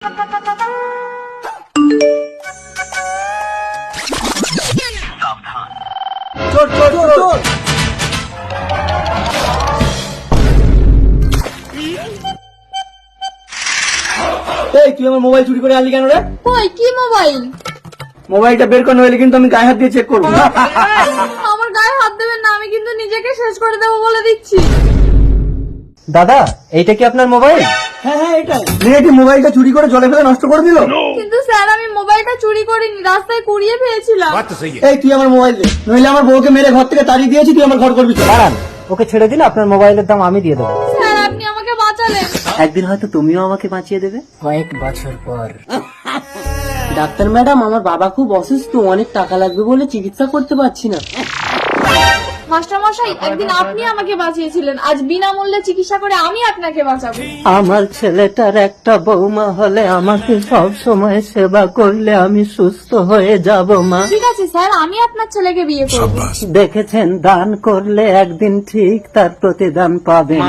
চোর চোর চোর। এই তুই আমার মোবাইল চুরি করে আনলি কেন রে? কই কি মোবাইল? মোবাইলটা বের করে নইলে কিন্তু আমি গায়ে হাত দিয়ে চেক করবো। আমার গায়ে হাত দেবেন না, আমি কিন্তু নিজেকে শেষ করে দেবো বলে দিচ্ছি। দাদা এইটা কি আপনার মোবাইল? হ্যাঁ হ্যাঁ এটাই। মেয়েটি মোবাইলটা চুরি করে জলে ফেলে নষ্ট করে দিল। কিন্তু স্যার আমি মোবাইলটা চুরি করিনি, রাস্তায় কুড়িয়ে পেয়েছিলাম। এই তুই আমার মোবাইল দে, নইলে আমার বউকে মেরে ঘর থেকে তাড়িয়ে দিয়েছি, তুই আমার ঘর করবি তো। দাঁড়ান, ওকে ছেড়ে দিলে আপনার মোবাইলের দাম আমি দিয়ে দেবো। স্যার আপনি আমাকে বাঁচালেন। একদিন হয়তো তুমিও আমাকে বাঁচিয়ে দেবে। কয়েক বছর পর। ডাক্তার ম্যাডাম, আমার বাবা খুব অসুস্থ, অনেক টাকা লাগবে বলে চিকিৎসা করতে পারছি না। মাস্টারমশাই একদিন আপনি আমাকে বাঁচিয়েছিলেন, আজ বিনামূল্যে চিকিৎসা করে আমি আপনাকে বাঁচাবো। আমার ছেলেটার একটা বৌমা হলে আমাকে সব সময় সেবা করলে আমি সুস্থ হয়ে যাব মা। ঠিক আছে স্যার, আমি আপনার ছেলেকে বিয়ে করব। দেখেছেন, দান করলে একদিন ঠিক তার প্রতিদান পাবেন।